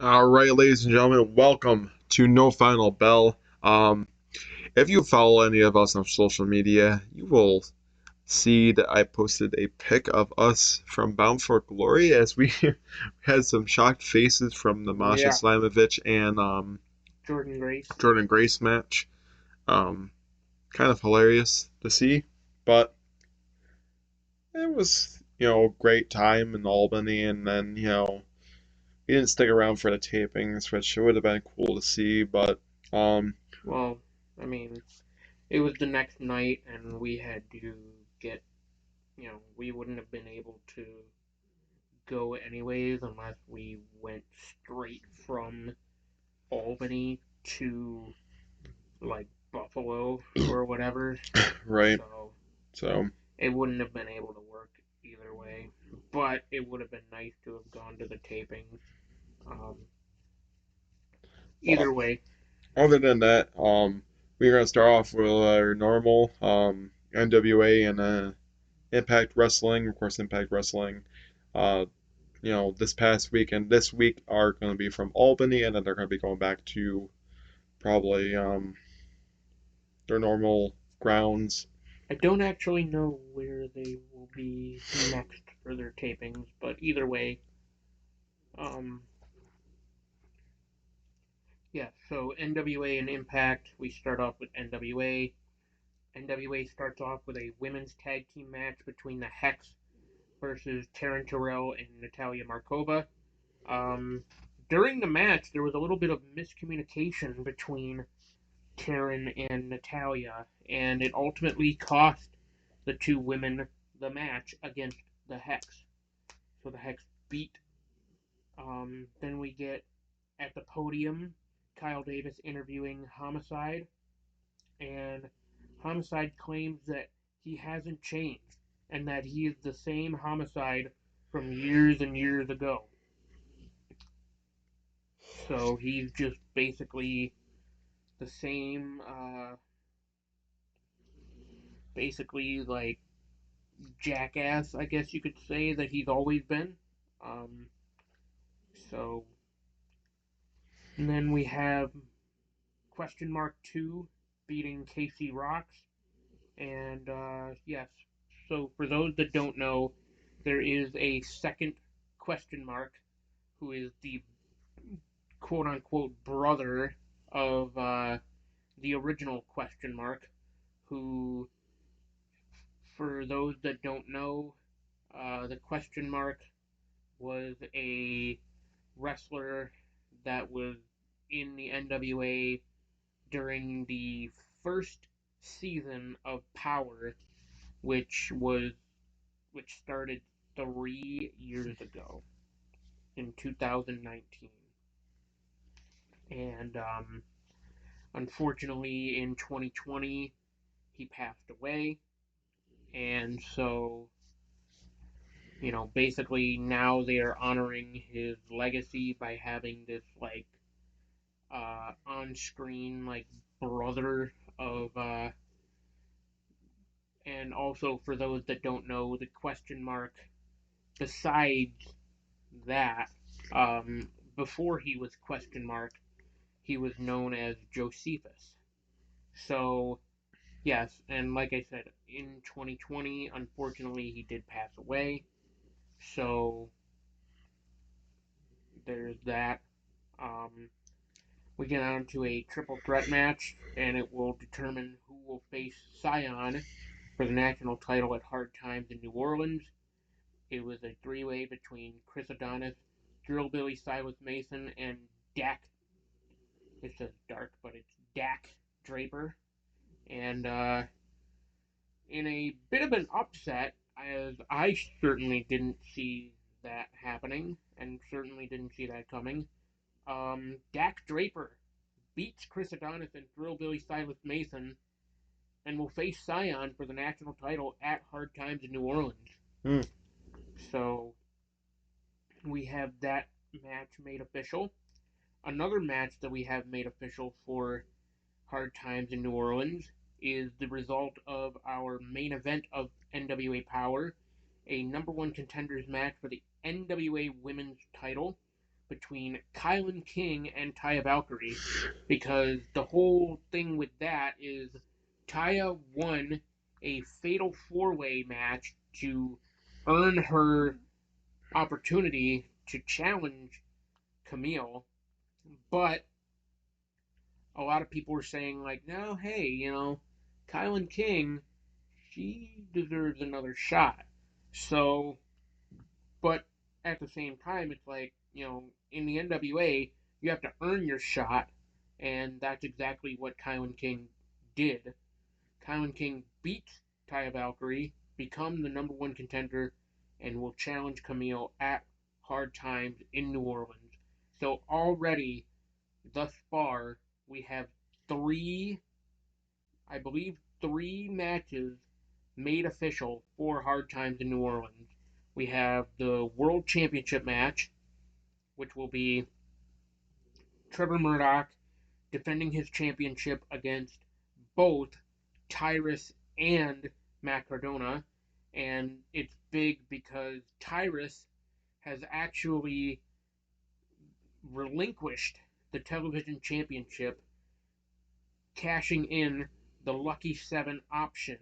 All right, ladies and gentlemen, welcome to No Final Bell. If you follow any of us on social media, you will see that I posted a pic of us from Bound for Glory as we had some shocked faces from the Masha Yeah, Slamovich and Jordan Grace. Jordan Grace match. Um, Kind of hilarious to see, but it was, a great time in Albany, and then, we didn't stick around for the tapings, which would have been cool to see, but um, Well, I mean, it was the next night, and we had to get, we wouldn't have been able to go anyways unless we went straight from Albany to, like, Buffalo or whatever. right. So So, it wouldn't have been able to work either way. But it would have been nice to have gone to the tapings. Um, uh, Either way, other than that, we're gonna start off with our normal NWA and Impact Wrestling. Of course, Impact Wrestling. Uh, this past week and this week are going to be from Albany, and then they're going to be going back to probably their normal grounds. I don't actually know where they will be next for their tapings, but either way, um, yeah. So NWA and Impact, we start off with NWA. NWA starts off with a women's tag team match between the Hex versus Taryn Terrell and Natalia Markova. Um, During the match, there was a little bit of miscommunication between Taryn and Natalia, and it ultimately cost the two women the match against the Hex. So the Hex beat. Then we get at the podium Kyle Davis interviewing Homicide, and Homicide claims that he hasn't changed and that he is the same Homicide from years and years ago. So he's just basically the same, basically like jackass, I guess you could say, that he's always been. Um, so, and then we have question mark 2 beating KC Rocks. And yes, so for those that don't know, there is a second question mark who is the quote unquote brother of the original question mark, who, for those that don't know, the question mark was a wrestler that was in the NWA during the first season of Power, which was which started 3 years ago in 2019. And unfortunately, in 2020, he passed away. And so, basically now they are honoring his legacy by having this, like, on screen, like, brother of, and also for those that don't know, the question mark, besides that, um, before he was question mark, he was known as Josephus. So, yes, and like I said, in 2020, unfortunately, he did pass away. So, there's that. Um, we get on to a triple threat match, and it will determine who will face Scion for the national title at Hard Times in New Orleans. It was a three-way between Chris Adonis, Drillbilly Silas Mason, and Dak. It says Dark, but it's Dak Draper. And in a bit of an upset, as I certainly didn't see that happening, and certainly didn't see that coming, Dak Draper beats Chris Adonis and Drillbilly Silas Mason and will face Scion for the national title at Hard Times in New Orleans. Hmm. So we have that match made official. Another match that we have made official for Hard Times in New Orleans is the result of our main event of NWA Power, a number one contenders match for the NWA Women's title between Kylan King and Taya Valkyrie, because the whole thing with that is Taya won a fatal four-way match to earn her opportunity to challenge Camille, but a lot of people were saying like, no, hey, Kylan King, she deserves another shot. So, but at the same time, it's like, in the NWA, you have to earn your shot, and that's exactly what Kylan King did. Kylan King beat Taya Valkyrie, become the number one contender, and will challenge Camille at Hard Times in New Orleans. So already, thus far, we have three, I believe, three matches made official for Hard Times in New Orleans. We have the World Championship match, which will be Trevor Murdoch defending his championship against both Tyrus and Matt Cardona. And it's big because Tyrus has actually relinquished the television championship, cashing in the Lucky Seven option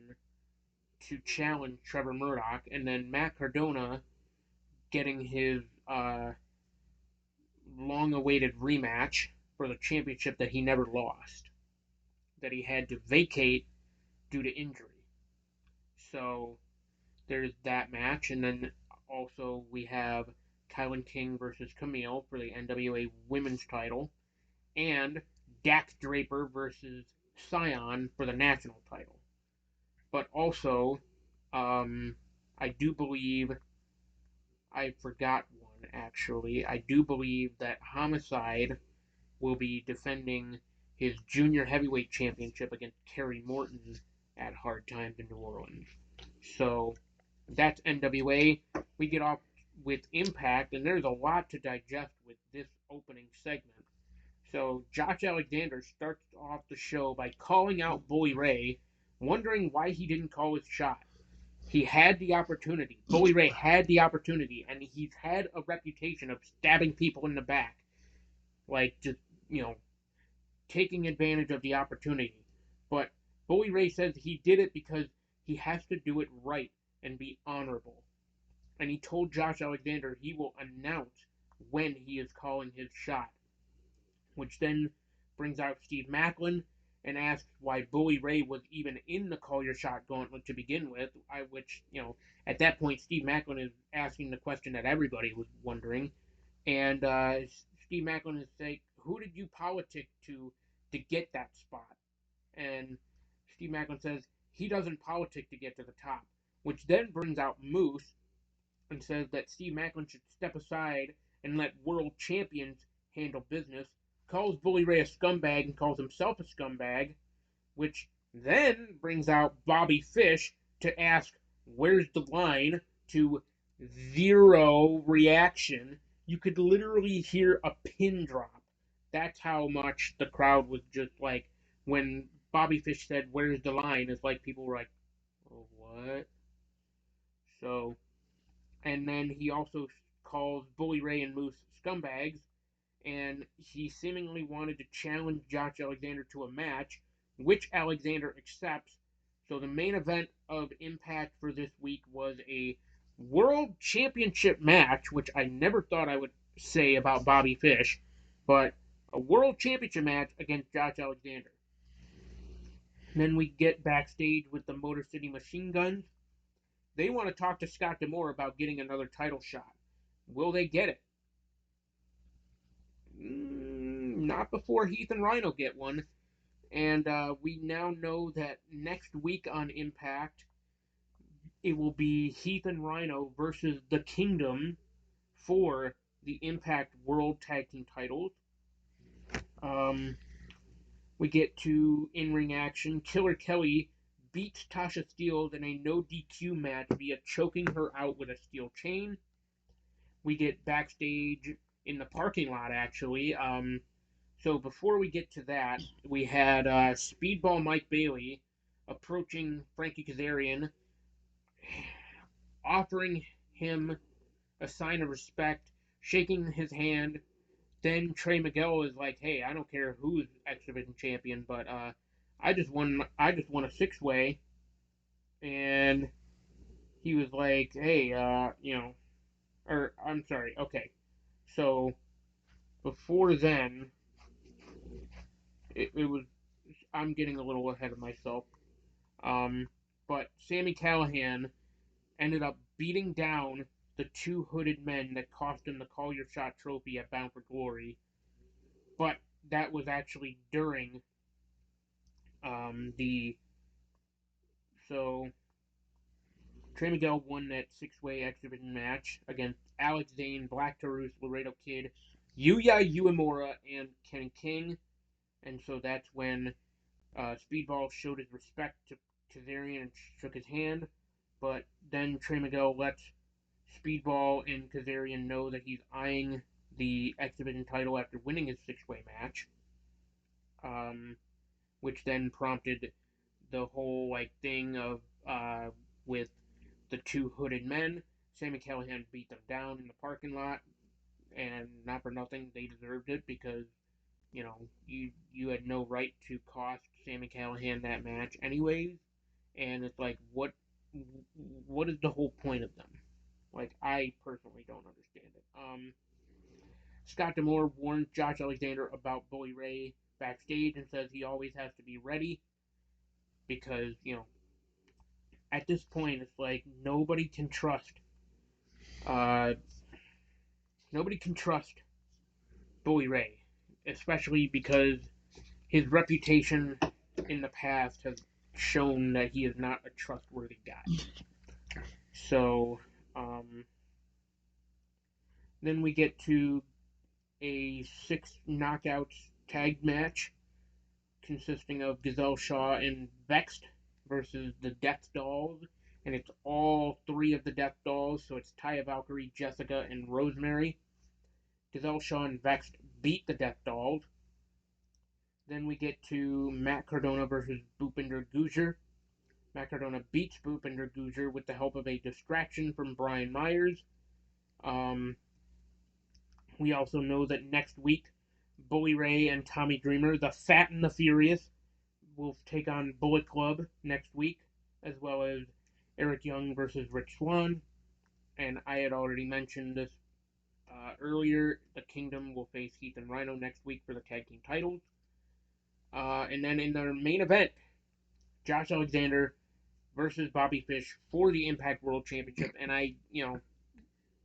to challenge Trevor Murdoch, and then Matt Cardona getting his long awaited rematch for the championship that he never lost, that he had to vacate due to injury. So there's that match, and then also we have Kylan King versus Camille for the NWA Women's title, and Dak Draper versus Scion for the national title. But also, I do believe I forgot one actually. I do believe that Homicide will be defending his junior heavyweight championship against Kerry Morton at Hard Times in New Orleans. So that's NWA. We get off with Impact, and there's a lot to digest with this opening segment. So Josh Alexander starts off the show by calling out Bully Ray, wondering why he didn't call his shot. He had the opportunity. Bully Ray had the opportunity, and he's had a reputation of stabbing people in the back, like just you know taking advantage of the opportunity. But Bully Ray says he did it because he has to do it right and be honorable. And he told Josh Alexander he will announce when he is calling his shot, which then brings out Steve Macklin and asks why Bully Ray was even in the Call Your Shot gauntlet to begin with. Which, at that point, Steve Macklin is asking the question that everybody was wondering. And Steve Macklin is saying, who did you politic to get that spot? And Steve Macklin says he doesn't politic to get to the top, which then brings out Moose and says that Steve Macklin should step aside and let world champions handle business, calls Bully Ray a scumbag and calls himself a scumbag, which then brings out Bobby Fish to ask, where's the line? To zero reaction. You could literally hear a pin drop. That's how much the crowd was just like, when Bobby Fish said, where's the line? It's like people were like, oh, what? So, and then he also calls Bully Ray and Moose scumbags, and he seemingly wanted to challenge Josh Alexander to a match, which Alexander accepts. So the main event of Impact for this week was a World Championship match, which I never thought I would say about Bobby Fish, but a World Championship match against Josh Alexander. Then we get backstage with the Motor City Machine Guns. They want to talk to Scott D'Amore about getting another title shot. Will they get it? Not before Heath and Rhino get one. And we now know that next week on Impact, it will be Heath and Rhino versus the Kingdom for the Impact World Tag Team titles. Um, we get to in-ring action. Killer Kelly beats Tasha Steelz in a no DQ match via choking her out with a steel chain. We get backstage in the parking lot, actually. So before we get to that, we had Speedball Mike Bailey approaching Frankie Kazarian, offering him a sign of respect, shaking his hand, Then Trey Miguel is like, hey, I don't care who's X Division champion, but I just won a 6-way, and he was like, hey, or I'm sorry, okay. So before then, it was I'm getting a little ahead of myself. Um, but Sammy Callahan ended up beating down the two hooded men that cost him the Call Your Shot trophy at Bound for Glory. But that was actually during the so Trey Miguel won that 6-way X Division match against Alex Zane, Black Taurus, Laredo Kid, Yuya Uemura, and Ken King. And so that's when Speedball showed his respect to Kazarian and shook his hand. But then Trey Miguel lets Speedball and Kazarian know that he's eyeing the X Division title after winning his 6-way match, um, which then prompted the whole like thing of with the two hooded men. Sammy Callahan beat them down in the parking lot, and not for nothing, they deserved it because you had no right to cost Sammy Callahan that match anyways. And it's like, what is the whole point of them? Like, I personally don't understand it. Scott D'Amore warns Josh Alexander about Bully Ray backstage and says he always has to be ready because at this point it's like uh, nobody can trust Bully Ray, especially because his reputation in the past has shown that he is not a trustworthy guy. So, um, then we get to a 6 knockouts tag match consisting of Gazelle Shaw and Vexed versus the Death Dolls. And it's all three of the Death Dolls, so it's Taya Valkyrie, Jessica, and Rosemary. Gazelle Shaw and Vexed beat the Death Dolls. Then we get to Matt Cardona versus Bhupinder Gujjar. Matt Cardona beats Bhupinder Gujjar with the help of a distraction from Brian Myers. Um, we also know that next week, Bully Ray and Tommy Dreamer, the Fat and the Furious, will take on Bullet Club next week, as well as Eric Young versus Rich Swann. And I had already mentioned this earlier. The Kingdom will face Heath and Rhino next week for the tag team titles. And then in their main event, Josh Alexander versus Bobby Fish for the Impact World Championship. And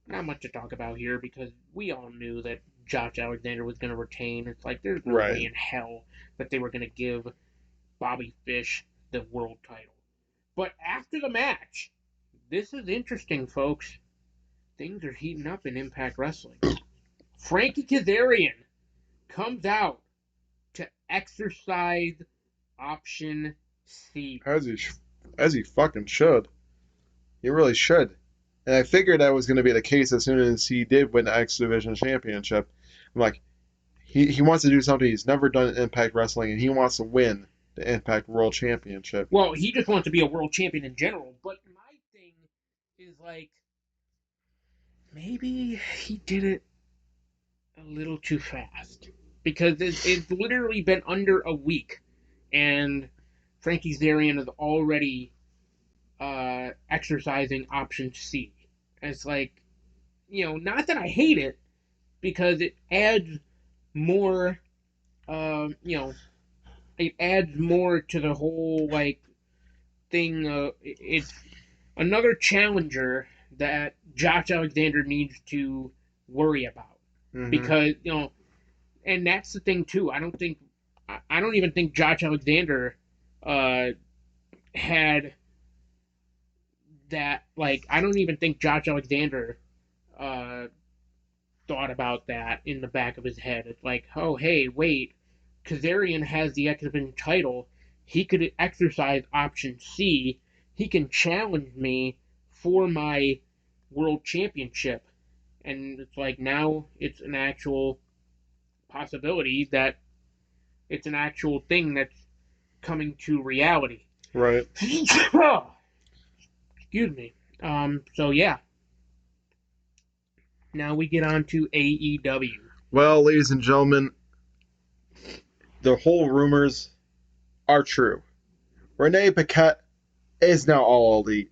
not much to talk about here because we all knew that Josh Alexander was going to retain. It's like there's no way Right. in hell that they were going to give Bobby Fish the world title. But after the match, this is interesting, folks. Things are heating up in Impact Wrestling. Frankie Kazarian comes out to exercise option C. As he fucking should. He really should. And I figured that was going to be the case as soon as he did win the X Division Championship. I'm like, he wants to do something he's never done in Impact Wrestling, and he wants to win the Impact World Championship. Well, he just wants to be a world champion in general. But my thing is like, maybe he did it a little too fast because it's literally been under a week, and Frankie Zarian is already exercising option C. And it's like, not that I hate it because it adds more, it adds more to the whole like thing. It's another challenger that Josh Alexander needs to worry about Hmm. because and that's the thing too. I don't even think Josh Alexander uh, had that. Like, I don't even think Josh Alexander uh, thought about that in the back of his head. It's like, oh, hey, wait, Kazarian has the X Division title. He could exercise option C. He can challenge me for my world championship. And it's like now it's an actual possibility that it's an actual thing that's coming to reality. Right. Excuse me. So yeah, now we get on to AEW. Well, ladies and gentlemen, the whole rumors are true. Renee Paquette is now all elite,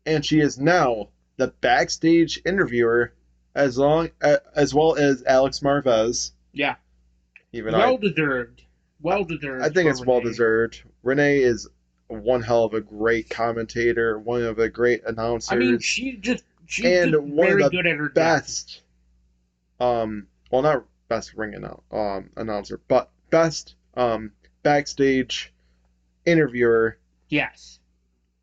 and she is now the backstage interviewer as well as Alex Marvez. Yeah, Even well deserved. Well I deserved think for it's well Renee. deserved. Renee is one hell of a great commentator, one of the great I mean, announcers, she's and just one of very the good at her job. best well, not best announcer, but best backstage interviewer Yes.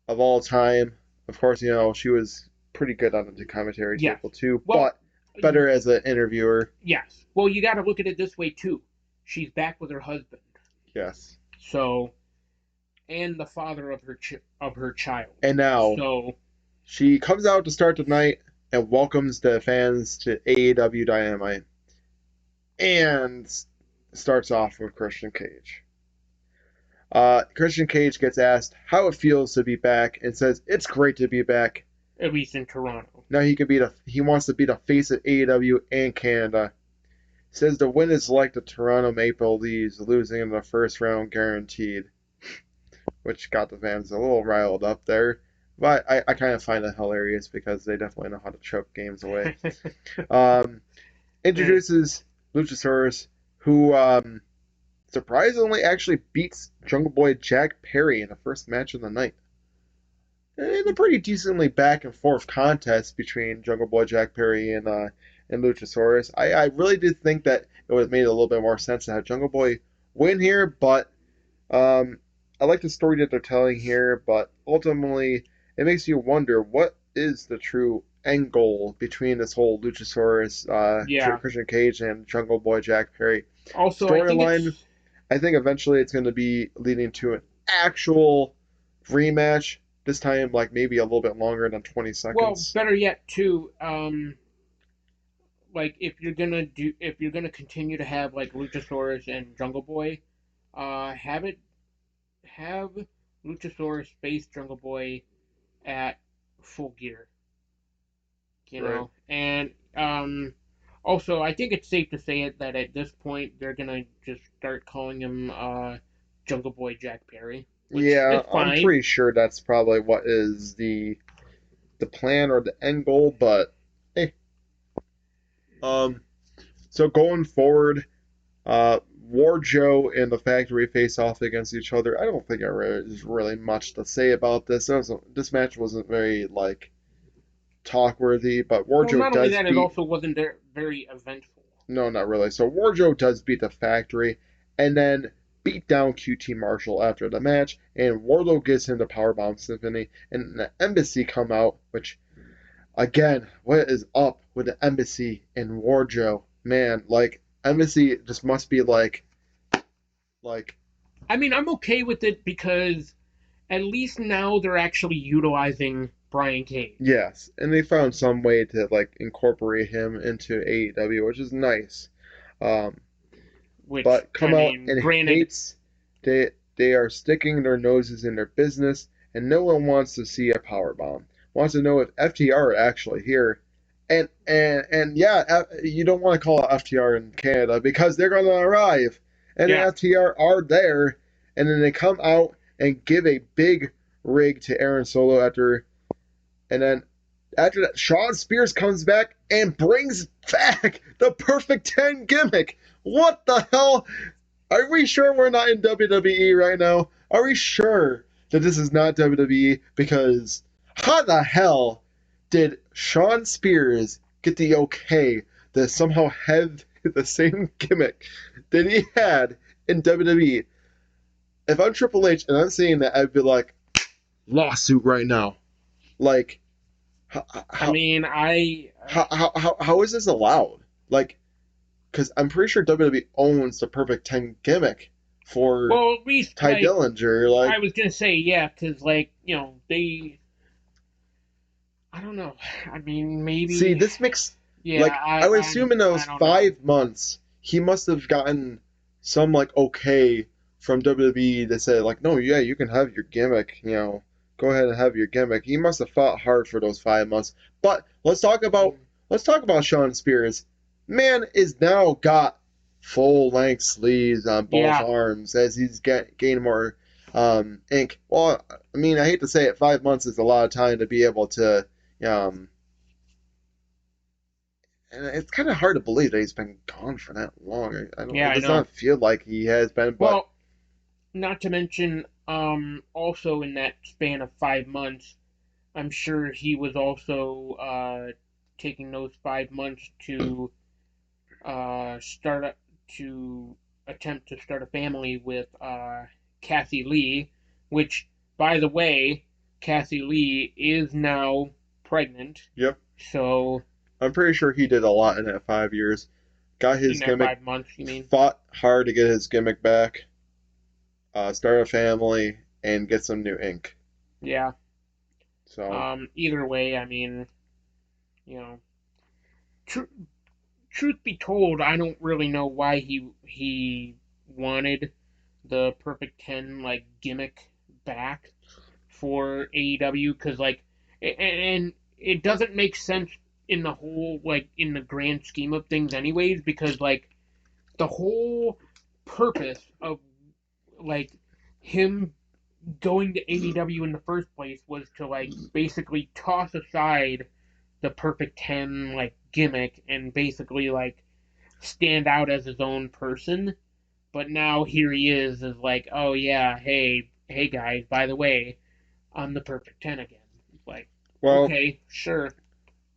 of all time. Of course, she was pretty good on the commentary Yes. table too, Well, but better as an interviewer. yes. Well, you got to look at it this way too. She's back with her husband. Yes. So, and the father of her child. And now So, she comes out to start the night and welcomes the fans to AEW Dynamite and starts off with Christian Cage. Christian Cage gets asked how it feels to be back and says it's great to be back. at least in Toronto. Now he wants to be the face of AEW and Canada. Says the win is like the Toronto Maple Leafs losing in the first round guaranteed, which got the fans a little riled up there. But I kind of find it hilarious because they definitely know how to choke games away. Introduces Luchasaurus, who surprisingly actually beats Jungle Boy Jack Perry in the first match of the night. In a pretty decently back and forth contest between Jungle Boy Jack Perry and Luchasaurus. I really did think that it would have made a little bit more sense to have Jungle Boy win here, but I like the story that they're telling here, but ultimately it makes you wonder what is the true end goal between this whole Luchasaurus, Yeah. Christian Cage, and Jungle Boy Jack Perry Also, I think storyline. it's I think eventually it's going to be leading to an actual rematch. This time, like maybe a little bit longer than 20 well, seconds. better yet too. Like if you're gonna continue to have like Luchasaurus and Jungle Boy, have it have Luchasaurus face Jungle Boy at Full Gear, Right. and also I think it's safe to say it that at this point they're gonna just start calling him Jungle Boy Jack Perry, which Yeah, is I'm fine. pretty sure that's probably what is the plan or the end goal, but hey. Um so going forward, War Joe and the Factory face off against each other. I don't think there's really much to say about this. This match wasn't very like talk worthy, but War Well, Joe not only does that, it beat also wasn't very eventful. no, not really. So Warjo does beat the Factory and then beat down QT Marshall after the match, and Wardlow gives him the Powerbomb Symphony, and the Embassy come out, which, again, what is up with the Embassy and Warjo? Man, like, Embassy just must be like, I mean, I'm okay with it because at least now they're actually utilizing Brian Cage, yes. And they found some way to, like, incorporate him into AEW, which is nice. Um, which but come I out mean, and granted, hates they are sticking their noses in their business, and no one wants to see a power bomb. Wants to know if FTR are actually here, and yeah, you don't want to call it FTR in Canada because they're gonna arrive, and the yeah, FTR are there, and then they come out and give a big rig to Aaron Solo and then after that, Sean Spears comes back and brings back the Perfect 10 gimmick. What the hell? Are we sure we're not in WWE right now? Are we sure that this is not WWE? Because how the hell did Sean Spears get the okay to somehow have the same gimmick that he had in WWE? If I'm Triple H and I'm saying that, I'd be like, lawsuit right now. Like, how, I how, mean, how is this allowed? Like, because I'm pretty sure WWE owns the Perfect 10 gimmick for well, at least Ty like Dillinger. I Like, was gonna say, yeah, because like they, I don't know. I mean, see, maybe, this makes yeah, like I would assume in I those don't know. 5 months he must have gotten some like okay from WWE that said like, no, yeah, you can have your gimmick. Go ahead and have your gimmick. He must have fought hard for those 5 months. But let's talk about Sean Spears. Man is now got full length sleeves on both Yeah, arms as he's gained more ink. Well, I mean, I hate to say it, 5 months is a lot of time to be able to. Um, and it's kind of hard to believe that he's been gone for that long. I don't. yeah, It I does know. not feel like he has been, but Well, not to mention, also in that span of 5 months, I'm sure he was also taking those 5 months to start to attempt to start a family with Kathy Lee, which, by the way, Kathy Lee is now pregnant. yep, So I'm pretty sure he did a lot in that 5 years. Got in his that gimmick, 5 months, you mean? fought hard to get his gimmick back, start a family, and get some new ink. Yeah. So Either way, I mean, you know, tr- truth be told, I don't really know why he wanted the Perfect 10 like gimmick back for AEW because like and it doesn't make sense in the whole like in the grand scheme of things anyways because like the whole purpose of like him going to AEW in the first place was to like basically toss aside the Perfect 10 like gimmick and basically like stand out as his own person. But now here he is like, oh yeah, hey guys, by the way, I'm the Perfect 10 again. It's like, well, okay, sure.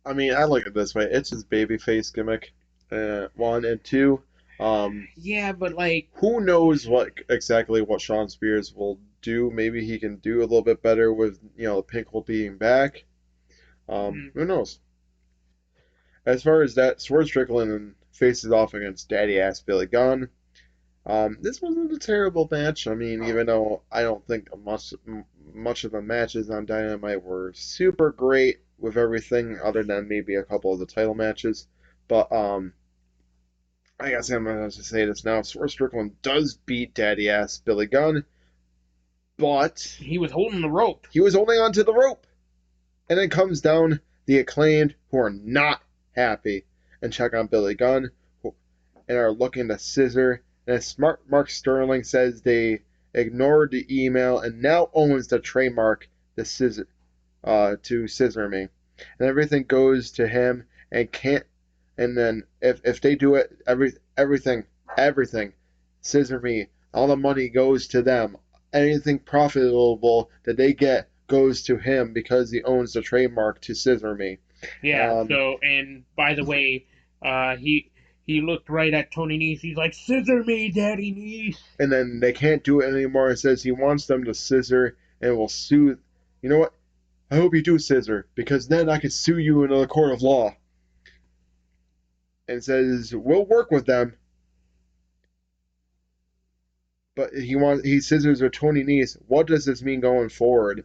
I mean, I look at it this way: it's his babyface gimmick, one and two. Um, Yeah, but like, who knows what Sean Spears will do? Maybe he can do a little bit better with Pinkle being back. mm, Who knows? As far as that, Swerve Strickland faces off against Daddy Ass Billy Gunn. This wasn't a terrible match. I mean, even though I don't think much of the matches on Dynamite were super great with everything, other than maybe a couple of the title matches. But I guess I'm gonna say this now. Swerve Strickland does beat Daddy Ass Billy Gunn, but he was holding the rope. he was holding onto the rope, and it comes down the Acclaimed, who are not happy and check on Billy Gunn, and are looking to scissor. And as Smart Mark Sterling says, they ignored the email and now owns the trademark to scissor me, and everything goes to him and can't. And then if they do it, everything, scissor me. All the money goes to them. Anything profitable that they get goes to him because he owns the trademark to scissor me. Yeah. Um, So, and by the way, he looked right at Tony Nese. He's like, "Scissor me, Daddy Nese." and then they can't do it anymore. It says he wants them to scissor and will sue. You know what? I hope you do scissor because then I can sue you in a court of law. And it says we'll work with them, but he scissors with Tony Nese. What does this mean going forward?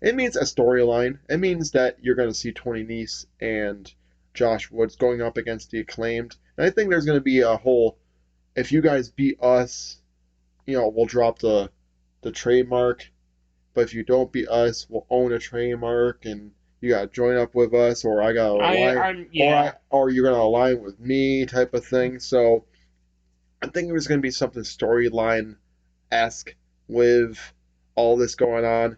It means a storyline. It means that you're going to see Tony Nese and Josh Woods going up against the Acclaimed. And I think there's going to be a whole. If you guys beat us, we'll drop the trademark. But if you don't beat us, we'll own a trademark, and you gotta join up with us, or I gotta align, I'm yeah. or you're gonna align with me, type of thing. So I think there's gonna be something storyline esque with all this going on.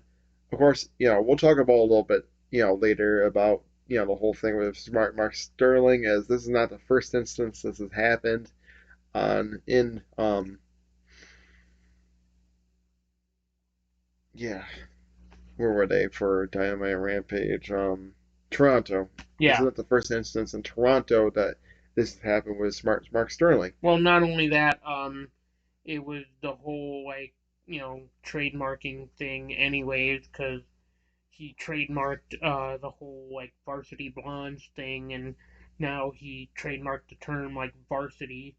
Of course, we'll talk about a little bit, later about the whole thing with Smart Mark Sterling, as this is not the first instance this has happened on in yeah, where were they for Dynamite Rampage? Toronto. This Yeah. isn't the first instance in Toronto that this happened with Smart Mark Sterling. Well, not only that, it was the whole like trademarking thing, anyways, because he trademarked the whole like varsity blondes thing, and now he trademarked the term like varsity.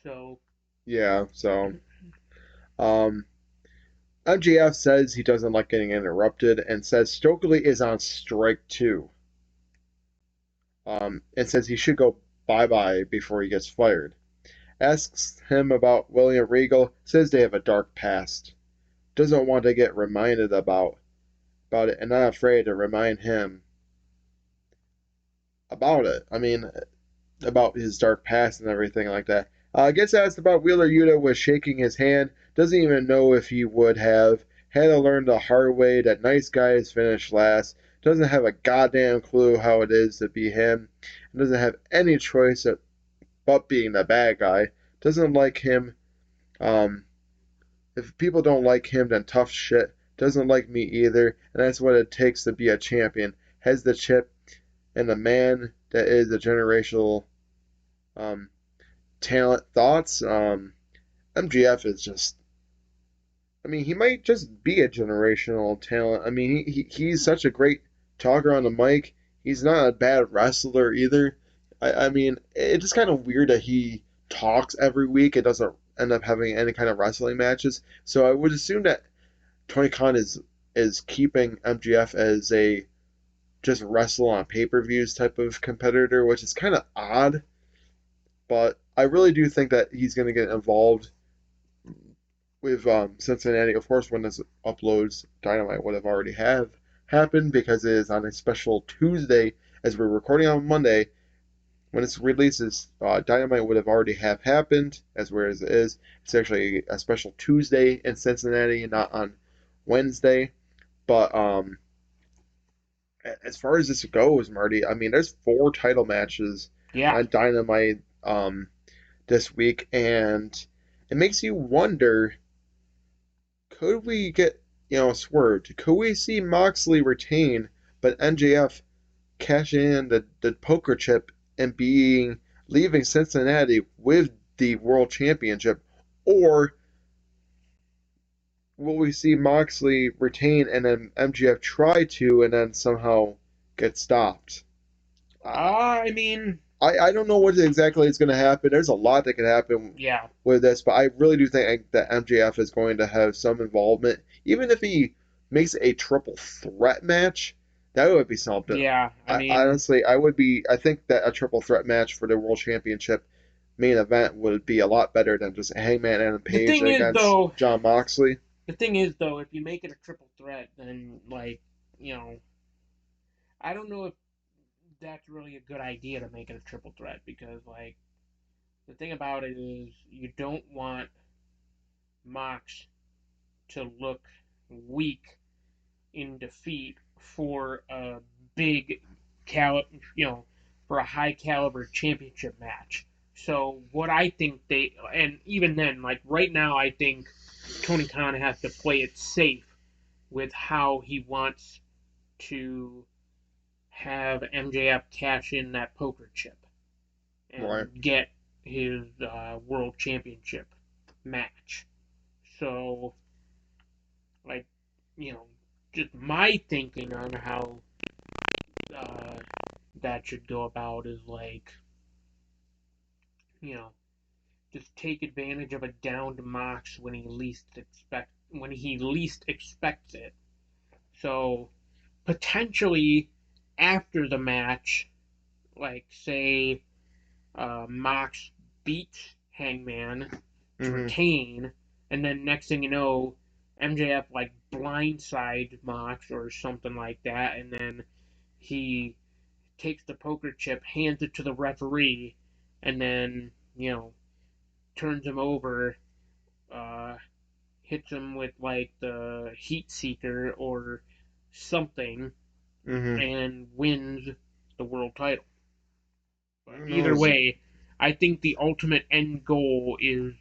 So Yeah, so um, MJF says he doesn't like getting interrupted and says Stokely is on strike too. And says he should go bye bye before he gets fired. Asks him about William Regal, says they have a dark past. Doesn't want to get reminded about it and not afraid to remind him about it. I mean, about his dark past and everything like that. Gets asked about Wheeler Yuta was shaking his hand. Doesn't even know if he would have. Had to learn the hard way that nice guys finish last. Doesn't have a goddamn clue how it is to be him. And doesn't have any choice but being the bad guy. Doesn't like him. Um, if people don't like him, then tough shit. Doesn't like me either. And that's what it takes to be a champion. Has the chip and the man that is a generational um, talent. Thoughts? MGF is just. I mean, he might just be a generational talent. I mean, he's such a great talker on the mic. He's not a bad wrestler either. I mean, it's just kind of weird that he talks every week. It doesn't end up having any kind of wrestling matches. So I would assume that Tony Khan is keeping MGF as a just wrestle on pay per views type of competitor, which is kind of odd. But I really do think that he's going to get involved with Cincinnati. Of course, when this uploads, Dynamite would have already have happened because it is on a special Tuesday. As we're recording on Monday, when this releases, Dynamite would have already have happened. As whereas it is, it's actually a special Tuesday in Cincinnati, not on Wednesday. But as far as this goes, Marty, I mean, there's 4 title matches Yeah. on Dynamite this week, and it makes you wonder: could we get swerved? Could we see Moxley retain, but MJF cash in the poker chip and leaving Cincinnati with the world championship, or will we see Moxley retain and then MJF try to and then somehow get stopped? Uh, I mean, I don't know what exactly is going to happen. There's a lot that could happen yeah, with this, but I really do think that MJF is going to have some involvement. Even if he makes a triple threat match, that would be something. yeah. I I mean, honestly, I would be. I think that a triple threat match for the world championship main event would be a lot better than just Hangman Adam the Page thing is against though, John Moxley. if you make it a triple threat, then like, you know, I don't know if that's really a good idea to make it a triple threat because like the thing about it is you don't want Mox to look weak in defeat for a big you know, for a high caliber championship match. So what I think and even then, like right now, I think Tony Khan has to play it safe with how he wants to have MJF cash in that poker chip Right. and get his world championship match. So, like, you know, just my thinking on how uh, that should go about is like, you know, just take advantage of a downed Mox when he least expects it. So potentially after the match, like say Mox beats Hangman to Hmm. retain, and then next thing you know, MJF like blindsides Mox or something like that, and then he takes the poker chip, hands it to the referee, and then turns him over, uh, hits him with like the heat seeker or something, Hmm. and wins the world title. But Who either knows? way, I think the ultimate end goal is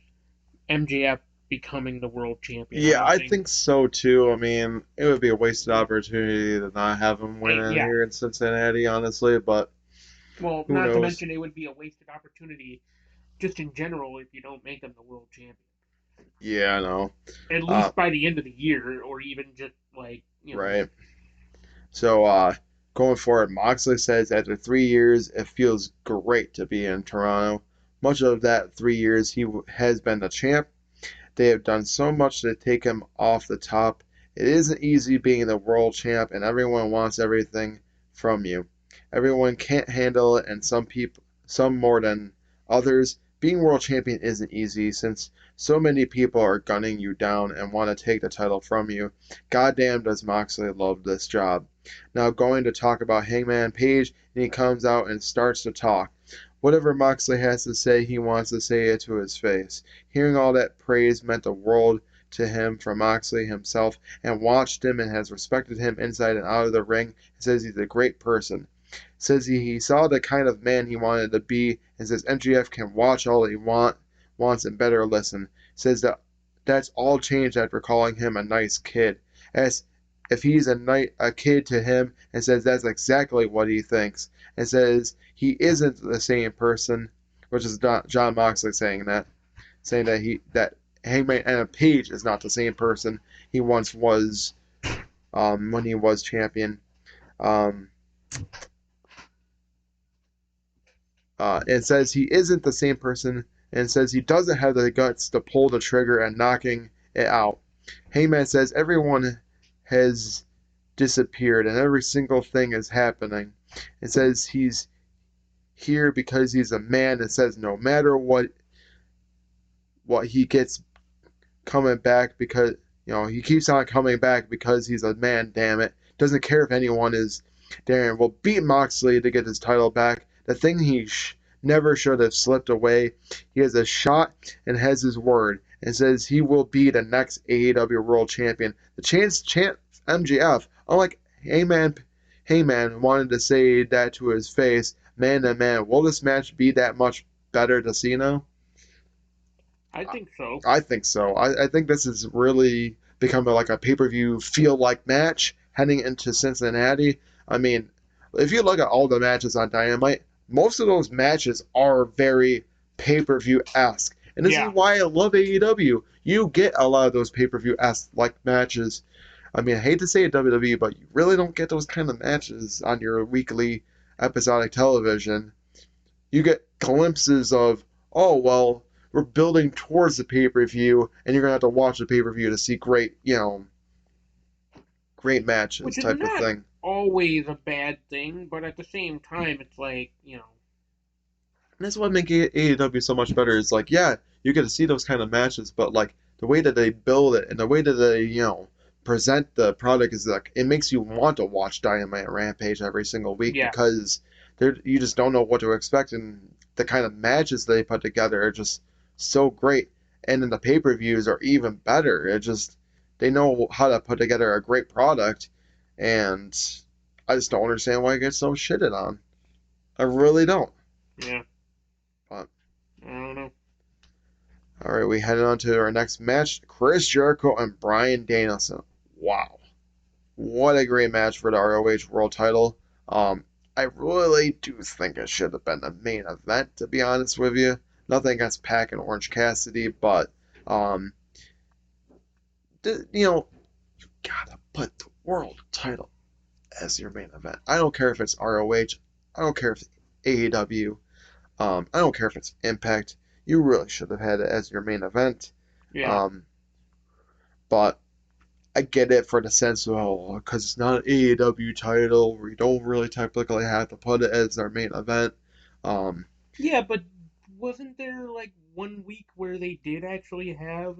MJF becoming the world champion. I Yeah, don't I think. think so too. I mean, it would be a wasted opportunity to not have him win in Yeah. here in Cincinnati, honestly. But Well, who not to knows? mention it would be a wasted opportunity just in general if you don't make him the world champion. Yeah, I know. At Uh, least by the end of the year, or even just like right. So, going forward, Moxley says after 3 years, it feels great to be in Toronto. Much of that 3 years, has been the champ. They have done so much to take him off the top. It isn't easy being the world champ, and everyone wants everything from you. Everyone can't handle it, and some more than others. Being world champion isn't easy since so many people are gunning you down and want to take the title from you. Goddamn, does Moxley love this job. Now, going to talk about Hangman Page, and he comes out and starts to talk. Whatever Moxley has to say, he wants to say it to his face. Hearing all that praise meant the world to him from Moxley himself, and watched him and has respected him inside and out of the ring. He says he's a great person. Says he saw the kind of man he wanted to be, and says MGF can watch all he wants and better listen. Says that's all changed after calling him a nice kid. As if he's a kid to him, and says that's exactly what he thinks. And says he isn't the same person, which is John Moxley saying that Hangman Adam Page is not the same person he once was when he was champion. Um, and says he isn't the same person, and says he doesn't have the guts to pull the trigger and knocking it out. Hangman says everyone has disappeared and every single thing is happening. And says he's here because he's a man, and says no matter what he gets coming back, because he keeps on coming back because he's a man, damn it. Doesn't care if anyone is there, and will beat Moxley to get his title back. The thing he never should have slipped away. He has a shot and has his word, and says he will be the next AEW World Champion. The chance MGF, unlike Heyman wanted to say that to his face, man to man. Will this match be that much better to see now? I think so. I think so. I think this is really becoming like a pay-per-view feel-like match heading into Cincinnati. I mean, if you look at all the matches on Dynamite, most of those matches are very pay-per-view-esque. And this is why I love AEW. You get a lot of those pay-per-view-esque like matches. I mean, I hate to say it, WWE, but you really don't get those kind of matches on your weekly episodic television. You get glimpses of, oh, well, we're building towards the pay-per-view, and you're going to have to watch the pay-per-view to see great matches, which is type of not thing. always a bad thing, but at the same time, it's like, And that's what makes AEW so much better. Is like, yeah, you get to see those kind of matches, but like the way that they build it and the way that they, present the product is like it makes you want to watch Dynamite and Rampage every single week because you just don't know what to expect, and the kind of matches they put together are just so great. And then the pay-per-views are even better. They know how to put together a great product, and I just don't understand why it gets so shitted on. I really don't. Yeah. But I don't know. All right, we headed on to our next match: Chris Jericho and Bryan Danielson. Wow, what a great match for the ROH World Title. I really do think it should have been the main event, to be honest with you. Nothing against Pac and Orange Cassidy, but you gotta put the world title as your main event. I don't care if it's ROH. I don't care if it's AEW. I don't care if it's Impact. You really should have had it as your main event. Yeah. But I get it for the sense of, because it's not an AEW title, we don't really technically have to put it as our main event. Yeah, but wasn't there like 1 week where they did actually have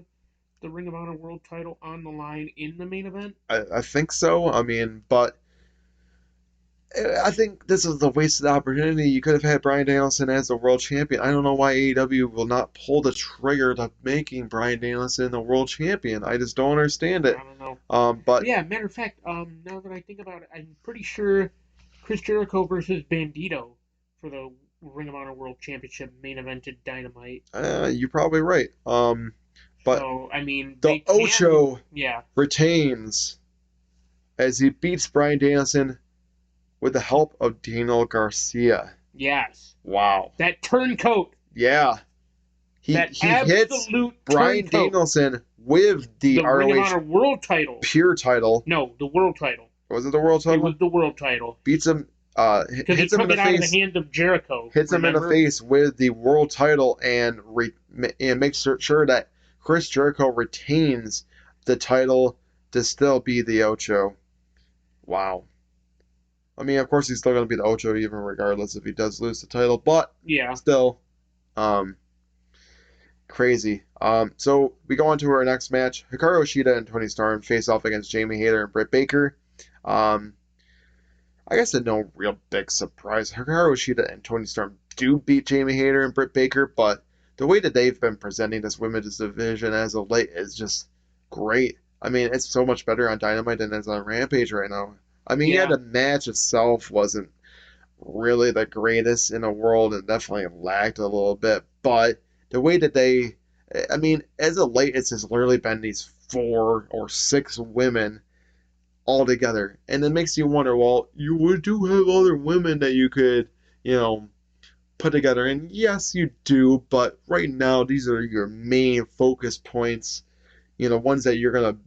the Ring of Honor World Title on the line in the main event? I think so. I mean, but I think this is a wasted opportunity. You could have had Bryan Danielson as the world champion. I don't know why AEW will not pull the trigger to making Bryan Danielson the world champion. I just don't understand it. I don't know. But yeah, matter of fact, now that I think about it, I'm pretty sure Chris Jericho versus Bandito for the Ring of Honor World Championship main evented Dynamite. You're probably right. But so I mean, the Ocho yeah, retains as he beats Bryan Danielson with the help of Daniel Garcia. Yes. Wow. That turncoat. Yeah. He hits Bryan Danielson with the ROH Ring of Honor World Title. Pure title. No, the World Title. Was it the World Title? It was the World Title. Beats him. Hits him in the face. Out of the hand of Jericho. Hits him in the face with the World Title and makes sure that Chris Jericho retains the title to still be the Ocho. Wow. I mean, of course, he's still going to be the Ocho even regardless if he does lose the title, but still, crazy. So we go on to our next match. Hikaru Shida and Tony Storm face off against Jamie Hayter and Britt Baker. I guess no real big surprise. Hikaru Shida and Tony Storm do beat Jamie Hayter and Britt Baker, but the way that they've been presenting this women's division as of late is just great. I mean, it's so much better on Dynamite than it's on Rampage right now. I mean, yeah, Yeah, the match itself wasn't really the greatest in the world and definitely lagged a little bit, but the way that I mean, as of late, it's just literally been these 4 or 6 women all together. And it makes you wonder, well, you do have other women that you could, you know, put together. And yes, you do, but right now, these are your main focus points, ones that you're going to,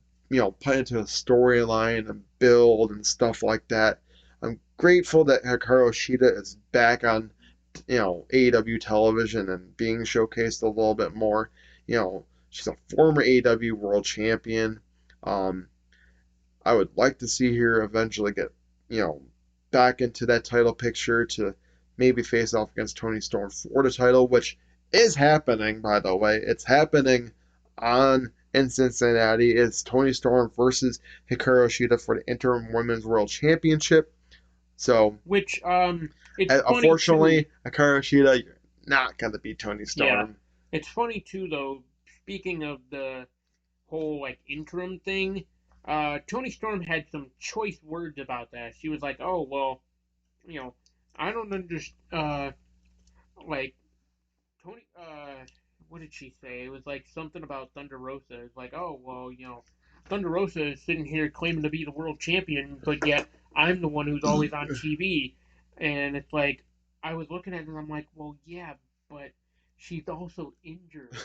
put into a storyline and build and stuff like that. I'm grateful that Hikaru Shida is back on, AEW television and being showcased a little bit more. She's a former AEW world champion. Um, I would like to see her eventually get, you know, back into that title picture to maybe face off against Tony Storm for the title, which is happening, by the way. It's happening on in Cincinnati. It's Tony Storm versus Hikaru Shida for the interim women's world championship. So, which it's funny too. unfortunately, Hikaru Shida, you're not going to beat Tony Yeah, Storm. it's funny too though. Speaking of the whole like interim thing, Tony Storm had some choice words about that. She was like, "Oh well, you know, I don't understand." Like Tony, what did she say? It was like something about Thunder Rosa. It's like, "Oh well, Thunder Rosa is sitting here claiming to be the world champion, but yet I'm the one who's always on TV." And it's like, I was looking at it and I'm like, "Well, yeah, but she's also injured.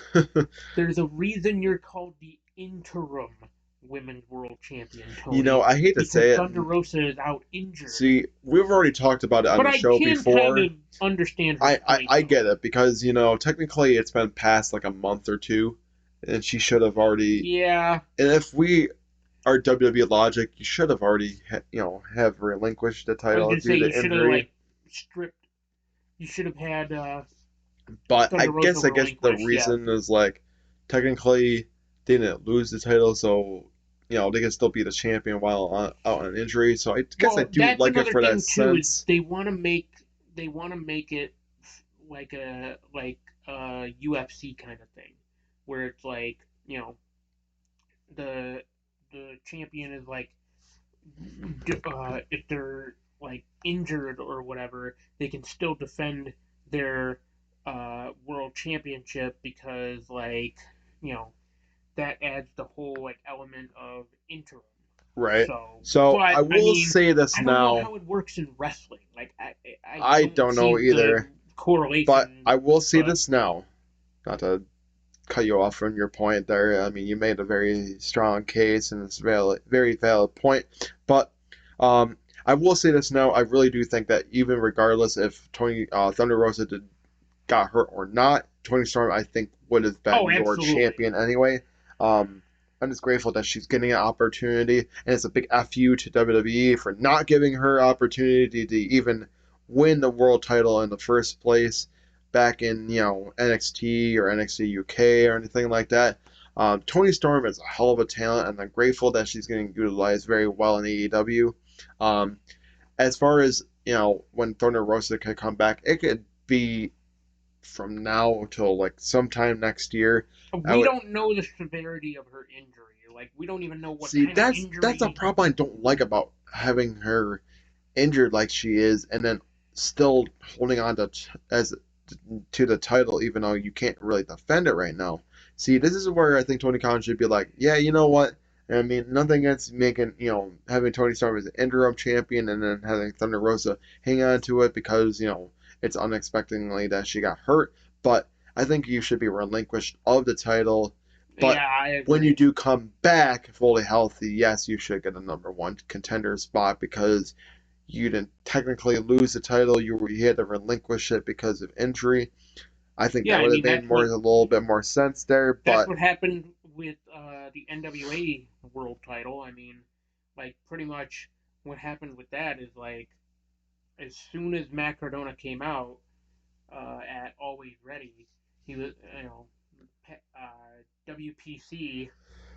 There's a reason you're called the interim women's world champion, Tony, I hate to because say it. Thunder Rosa is out injured." See, we've already talked about it on But the I show can kind before. of understand her I point, I though. get it because technically it's been past like a month or two, and she should have already. Yeah, And if we are WWE logic, you should have already have relinquished the I was title gonna say due you to should have injury. like stripped. You should have had But I Thunder Rosa guess the relinquish. Yeah. reason is like technically they didn't lose the title, so they can still be the champion while out on injury. So I guess I Well, do that's like it another for that thing too. Is sense. they want to make it like a UFC kind of thing, where it's like the the champion is like if they're like injured or whatever, they can still defend their world championship because you know that adds the whole like element of interim. Right. So, So but I I will mean, say this I don't know now. how it works in wrestling. Like I I don't don't know see the either, but correlation. I will say But this now. Not to cut you off from your point there. I mean, you made a very strong case and it's a very valid point. But I will say this now. I really do think that even regardless if Tony Thunder Rosa got hurt or not, Tony Storm I think would have oh, been your absolutely. champion anyway. Um, I'm just grateful that she's getting an opportunity, and it's a big fu to WWE for not giving her opportunity to even win the world title in the first place back in NXT or NXT UK or anything like that. Tony Storm is a hell of a talent, and I'm grateful that she's getting utilized very well in AEW. Um, as far as when Thunder Rosa could come back, it could be from now till like sometime next year. I We would don't know the severity of her injury. Like we don't even know what see kind of that's a injury. problem I don't like about having her injured like she is, and then still holding on as to the title, even though you can't really defend it right now. See, this is where I think Tony Khan should be like, yeah, you know what? I mean, nothing against making, having Tony Storm as an interim champion and then having Thunder Rosa hang on to it because, it's unexpectedly that she got hurt. But I think you should be relinquished of the title. But Yeah, I when you agree. do come back fully healthy, yes, you should get a number one contender spot because you didn't technically lose the title. You had to relinquish it because of injury. I think Yeah, that I would have mean made a little bit more sense there. that's But what happened with the NWA World Title. I mean, like pretty much what happened with that is like as soon as Matt Cardona came out at Always Ready, he was WPC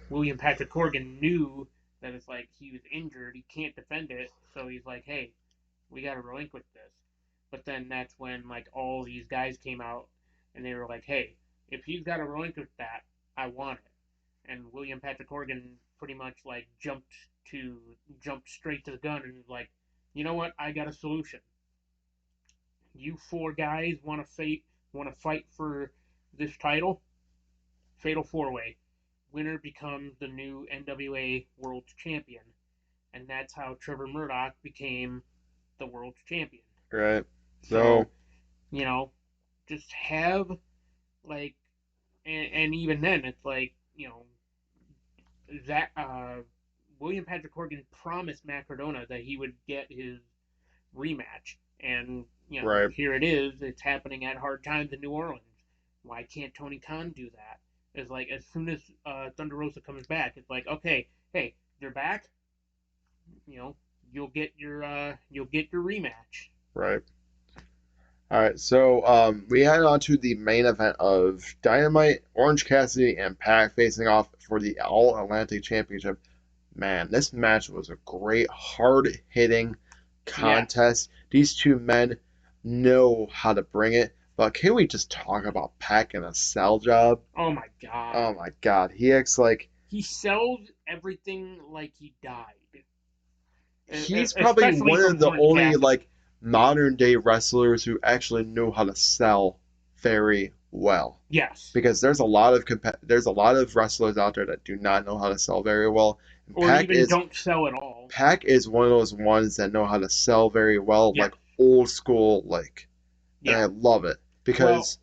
William Patrick Corgan knew that it's like he was injured, he can't defend it, so he's like, hey, we got to relinquish this. But then that's when like all these guys came out and they were like, hey, if he's got a relinquish that, I want it. And William Patrick Horgan pretty much like jumped straight to the gun and was like, you know what? I got a solution. You four guys want to fight for this title? Fatal four way. Winner becomes the new NWA World Champion, and that's how Trevor Murdoch became the world champion. Right. So, So you know, just have like, and even then, it's like that William Patrick Horgan promised Matt Cardona that he would get his rematch, and right, here it is. It's happening at Hard Times in New Orleans. Why can't Tony Khan do that? It's like as soon as Thunder Rosa comes back, it's like okay, hey, they're back. You know, you'll get your rematch. right. All right, so we head on to the main event of Dynamite, Orange Cassidy, and Pac facing off for the All Atlantic Championship. Man, this match was a great, hard hitting Yeah. contest. These two men know how to bring it. But can we just talk about Pac and a sell job? Oh my god. Oh my God, he acts like He sells everything like he died, he's probably especially one from of the Orange only Cassidy. modern day wrestlers who actually know how to sell very well. Yes. Because there's a lot of wrestlers out there that do not know how to sell very well. And Or even don't sell at all. Pac is one of those ones that know how to sell very well, Yes. like old school, and Yeah. I love it Well, because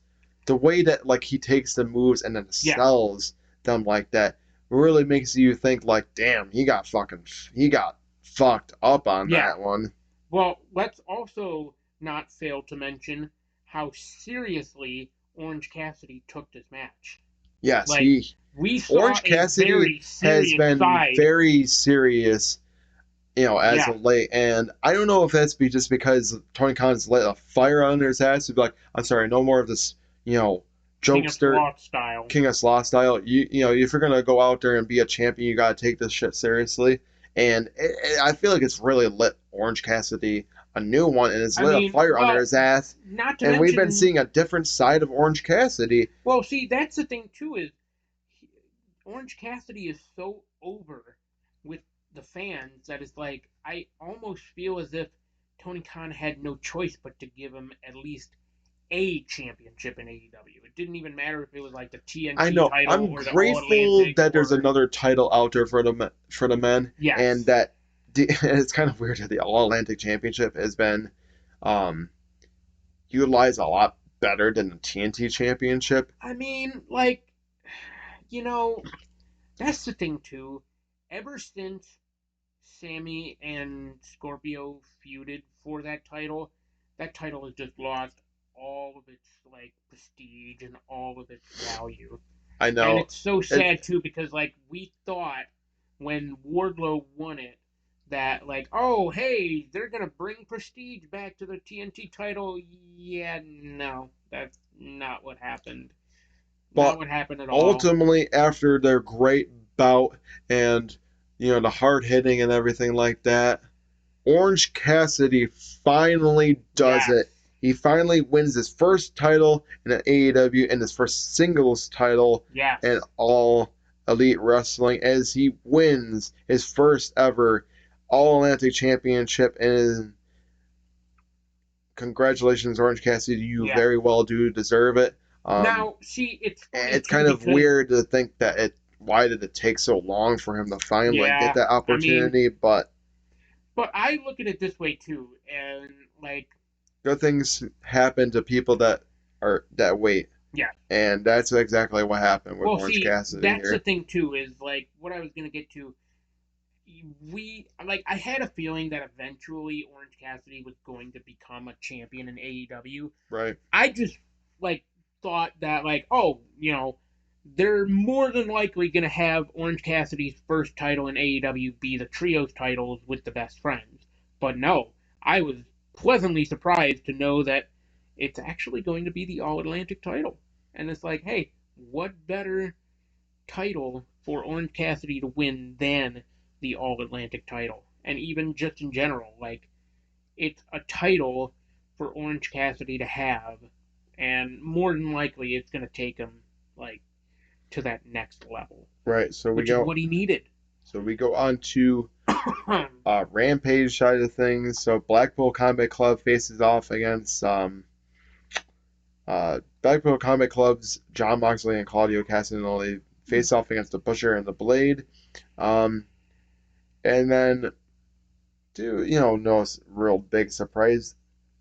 the way that he takes the moves and then yeah. sells them like that really makes you think like, damn, he got fucked up on Yeah. that one. Well, let's also not fail to mention how seriously Orange Cassidy took this match. Yes, Like, he we saw Orange a Cassidy very has serious been side. very serious, as Yeah. of late. And I don't know if that's just because Tony Khan's lit a fire under his ass to be like, I'm sorry, no more of this, King of jokester, Sloth style. King of Sloth style. If you're gonna go out there and be a champion, you gotta take this shit seriously. And I feel like it's really lit Orange Cassidy a new one, and it's I lit a mean, fire under well, his ass. not to And we've been mention, seeing a different side of Orange Cassidy. well, see, that's the thing too is Orange Cassidy is so over with the fans that it's like I almost feel as if Tony Khan had no choice but to give him at least a championship in AEW. It didn't even matter if it was like the I TNT know. title I'm or the All grateful Atlantic that there's or another title out there for the men, and yes. that it's kind of weird that the All Atlantic Championship has been um, utilized a lot better than the TNT Championship. I mean, like you know, that's the thing too. Ever since Sammy and Scorpio feuded for that title has just lost all of its like prestige and all of its value. I And know. it's so It, sad too because like we thought when Wardlow won it that like oh hey they're gonna bring prestige back to the TNT title. Yeah, no, that's not what happened. Not but what happened at all. ultimately, after their great bout and the hard hitting and everything like that, Orange Cassidy finally does Yes. it. He finally wins his first title in an AEW and his first singles title in Yes. All Elite Wrestling as he wins his first ever All Atlantic Championship. And congratulations, Orange Cassidy. You Yeah. very well do deserve it. Um, Now, see, it's funny it's too kind of because weird to think that why did it take so long for him to finally get yeah, that I mean, opportunity? But but I look at it this way too, and like, good things happen to people that wait, yeah. and that's exactly what happened with Well, Orange see, Cassidy that's the here. thing too is like what I was gonna get to. We like I had a feeling that eventually Orange Cassidy was going to become a champion in AEW. Right. I just like thought that like oh they're more than likely gonna have Orange Cassidy's first title in AEW be the trios titles with the best friends. But no, I was pleasantly surprised to know that it's actually going to be the All Atlantic title. And it's like, hey, what better title for Orange Cassidy to win than the All Atlantic title? And even just in general, like it's a title for Orange Cassidy to have, and more than likely it's going to take him like to that next level, Right. So we which is go. what he needed. So we go on to Rampage side of things. So Blackpool Combat Club faces off against Blackpool Combat Club's John Moxley and Claudio Castagnoli face off against the Butcher and the Blade. Um, and then, no real big surprise.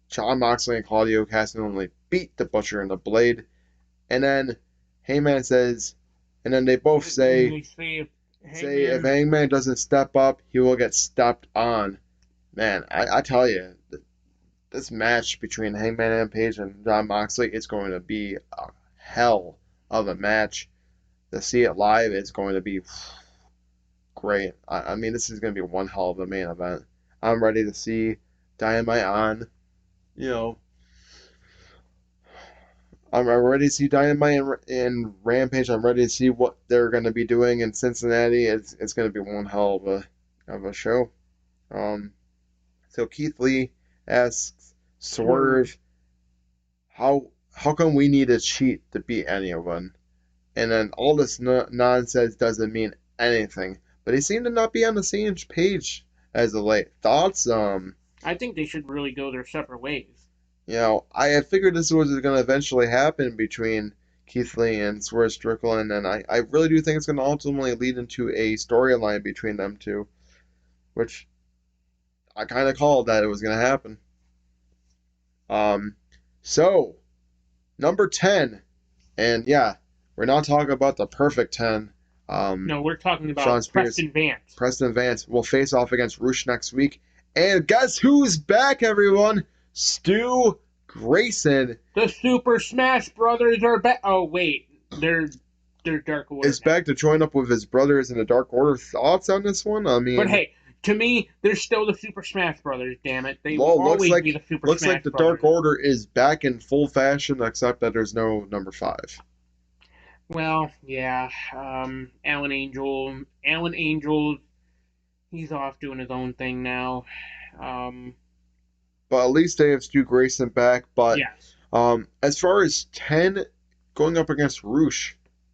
John Moxley and Claudio Castagnoli beat the Butcher and the Blade. And then Heyman says, and then they both And say, they say, if Hangman, Hangman doesn't step up, he will get stepped on. Man, I tell you, this match between Hangman and Page and John Moxley is going to be a hell of a match. To see it live, it's going to be great. I mean, this is going to be one hell of a main event. I'm ready to see Dynamite on. You know, I'm ready to see Dynamite and Rampage. I'm ready to see what they're going to be doing in Cincinnati. It's going to be one hell of a show. Um, so Keith Lee asks Swerve, how come we need to cheat to beat anyone? And then all this nonsense doesn't mean anything. But he seemed to not be on the same page as of late. Thoughts? I think they should really go their separate ways. I had figured this was going to eventually happen between Keith Lee and Swerve Strickland, and I really do think it's going to ultimately lead into a storyline between them two, which I kind of called that it was going to happen. Um, so number 10, and yeah, we're not talking about the perfect 10. No, we're talking Sean about Spears, Preston Vance. Preston Vance will face off against Roosh next week. And guess who's back, everyone? Stu Grayson The Super Smash Brothers are back. Oh wait, they're Dark Order is now. back to join up with his brothers in the Dark Order. Thoughts on this one? I mean, But hey, to me, they're still the Super Smash Brothers. Damn it, they will looks always like be the Super looks Smash like the Brothers. Dark Order is back in full fashion, except that there's no number 5. Well, yeah, Alan Angel, he's off doing his own thing now. Um, But at least they have Stu Grayson back. But yes. as far as 10 going up against Roosh,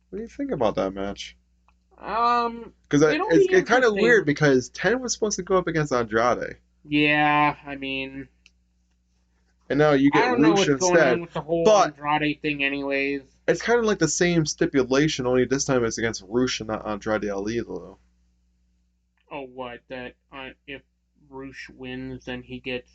what do you think about that match? Because It'll be it's kind of weird interesting. because 10 was supposed to go up against Andrade. Yeah, I mean, And now you I get don't know Roosh what's going on instead. with the whole But Andrade thing, anyways. it's kind of like the same stipulation, only this time it's against Roosh and not Andrade Ali, though. Oh, what? That if Roosh wins, then he gets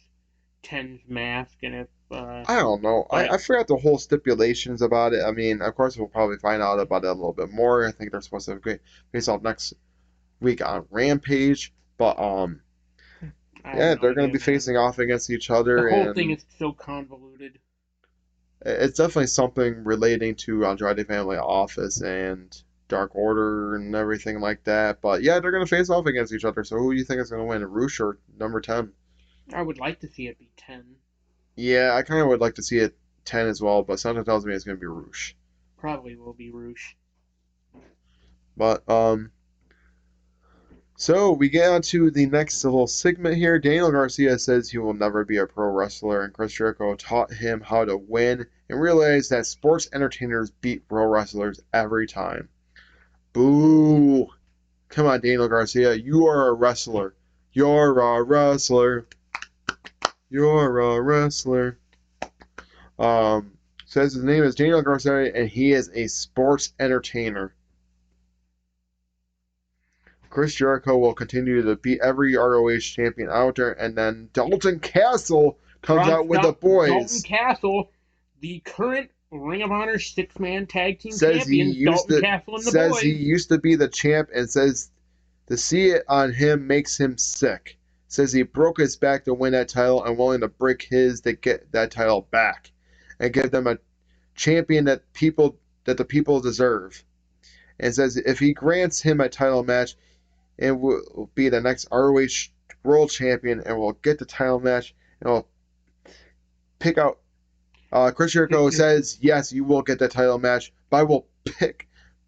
Ten's mask, and if I don't know. but I forgot the whole stipulations about it. I mean, of course, we'll probably find out about it a little bit more. I think they're supposed to have great face off next week on Rampage. But, I have yeah, no they're going to idea, be man. facing off against each The other, whole thing and is so convoluted. it's definitely something relating to Andrade Family Office and Dark Order and everything like that. But yeah, they're gonna face off against each other. So who do you think is gonna win, Roosh or number 10? I would like to see it be 10. Yeah, I kind of would like to see it 10 as well, but something tells me it's gonna be Roosh. Probably will be Roosh. But so we get on to the next little segment here. Daniel Garcia says he will never be a pro wrestler, and Chris Jericho taught him how to win and realized that sports entertainers beat pro wrestlers every time. Boo! Come on, Daniel Garcia. You are a wrestler. You're a wrestler. You're a wrestler. Says his name is Daniel Garcia, and he is a sports entertainer. Chris Jericho will continue to beat every ROH champion out there, and then Dalton Castle comes out with the Dalton boys. Castle, the current Ring of Honor six-man tag team Says he champions, used Dalton to Castle and the says he boys. used to be the champ, and says to see it on him makes him sick. Says he broke his back to win that title and willing to break his to get that title back and give them a champion that the people deserve. And says if he grants him a title match, it will be the next ROH World Champion and will get the title match and will pick out. Chris Jericho says yes, you will get the title match, but I will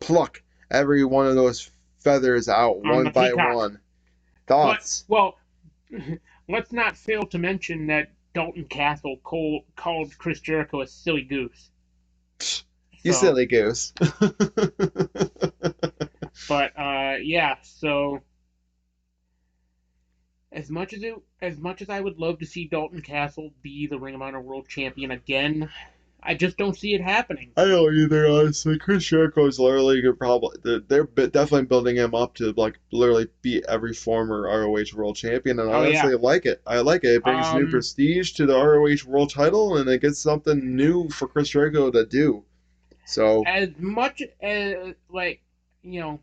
pluck every one of those feathers out On one the by peacock. one. But, Thoughts? well, let's not fail to mention that Dalton Castle called Chris Jericho a silly goose. You So, silly goose. but yeah. So as much as I would love to see Dalton Castle be the Ring of Honor World Champion again, I just don't see it happening. I don't either, honestly. Chris Jericho is literally good. Probably they're definitely building him up to like literally beat every former ROH World Champion, and I Oh yeah. honestly like it. I like it. It brings new Um, prestige to the ROH World Title, and it gets something new for Chris Jericho to do. So as much as like you know,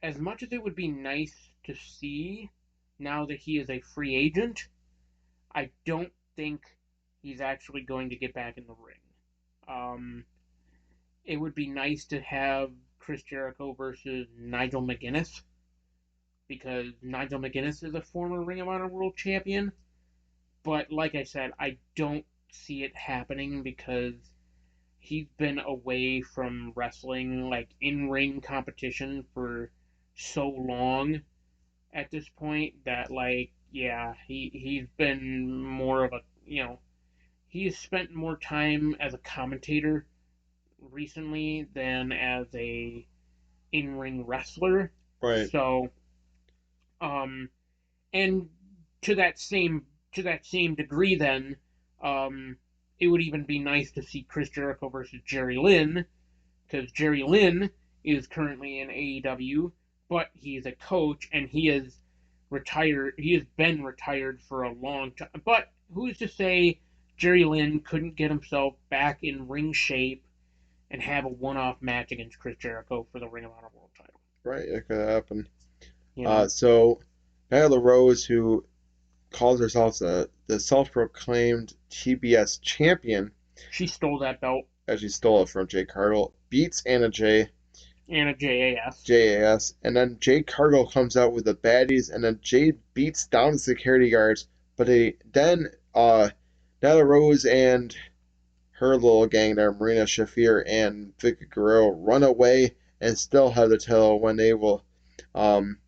as much as it would be nice to see now that he is a free agent, I don't think he's actually going to get back in the ring. Um, it would be nice to have Chris Jericho versus Nigel McGuinness because Nigel McGuinness is a former Ring of Honor World Champion. But like I said, I don't see it happening because he's been away from wrestling, like in ring competition, for so long at this point that, like, yeah, he's been more of a, he's spent more time as a commentator recently than as a in ring wrestler. right, So, um, and to that same to that same degree, then, um, it would even be nice to see Chris Jericho versus Jerry Lynn because Jerry Lynn is currently in AEW, but he's a coach and he is retired. He has been retired for a long time. But who's to say Jerry Lynn couldn't get himself back in ring shape and have a one-off match against Chris Jericho for the Ring of Honor World Title? right. It could happen. You know, So Nyla Rose, who calls herself the self-proclaimed TBS champion, she stole that belt. as she stole it from Jade Cargill, beats Anna Jay Anna JAS. JAS, and then Jade Cargill comes out with the baddies, and then Jade beats down the security guards. But then Nyla Rose and her little gang there, Marina Shafir and Vicky Guerrero, run away and still have the title when they will. Um,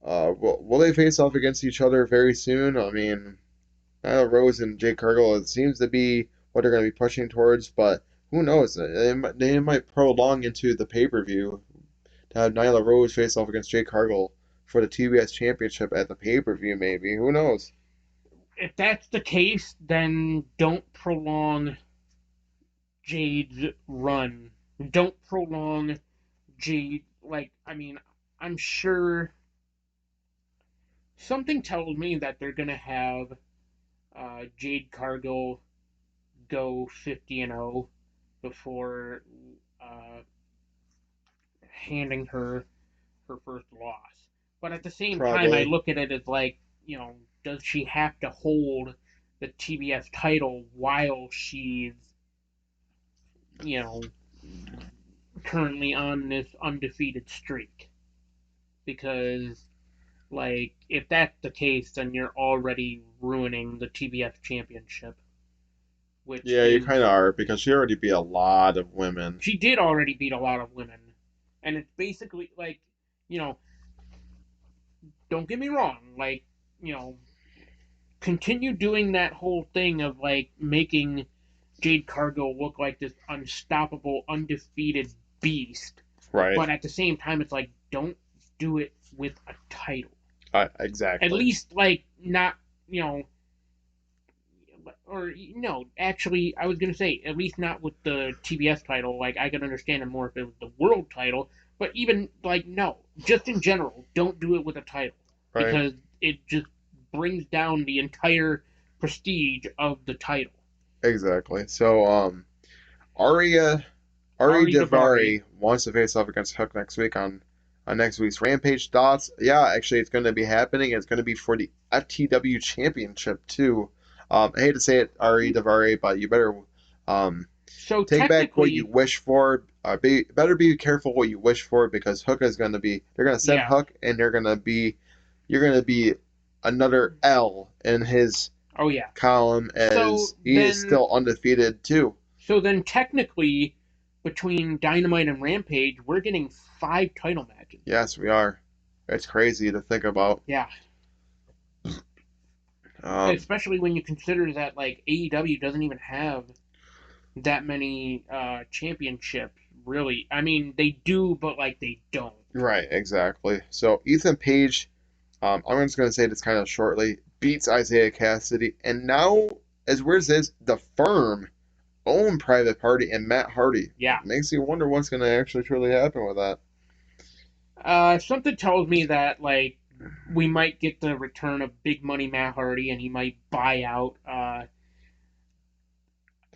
will they face off against each other very soon? I mean, Nyla Rose and Jade Cargill, it seems to be what they're going to be pushing towards, but who knows? They might prolong into the pay per view to have Nyla Rose face off against Jade Cargill for the TBS Championship at the pay per view, maybe. Who knows? If that's the case, then don't prolong Jade's run. Don't prolong Jade. Like, I mean, I'm sure something tells me that they're gonna have Jade Cargill go 50-0 before uh, handing her first loss. But at the same time, I Probably. look at it as like, does she have to hold the TBS title while she's, you know, currently on this undefeated streak? Because, like, if that's the case, then you're already ruining the TBS championship, which Yeah, you kind of is, are because she already beat a lot of women. she did already beat a lot of women. And it's basically like, you know, don't get me wrong, like, you know, continue doing that whole thing of like making Jade Cargill look like this unstoppable, undefeated beast. Right. But at the same time, it's like, don't do it with a title. At Exactly. least, like, not, you know, or no, actually, I was gonna say at least not with the TBS title. Like, I could understand it more if it was the world title, but even like no, just in general, don't do it with a title Right. because it just brings down the entire prestige of the title. Exactly. So, Ari Ari Davari, Davari wants to face off against Hook next week on next week's Rampage. Thoughts? Yeah, actually, it's going to be happening. It's going to be for the FTW Championship too. I hate to say it, Ari Davari, but you better um, so take back what you technically, wish for. Better be careful what you wish for because Hook is going to be. They're going to send yeah. Hook, and they're going to be. You're going to be another L in his Oh yeah. column So as he is then, still undefeated too. technically, between Dynamite and Rampage, we're getting 5 title matches. Yes, we are. It's crazy to think about. Yeah. Um, especially when you consider that like AEW doesn't even have that many championships. Really, I mean they do, but like they don't. right, exactly. So Ethan Page, I'm just going to say this kind of shortly, beats Isaiah Cassidy, and now, as weird as this, the Firm own Private Party and Matt Hardy. Yeah. It makes you wonder what's going to actually truly happen with that. Something tells me that like we might get the return of Big Money Matt Hardy, and he might buy out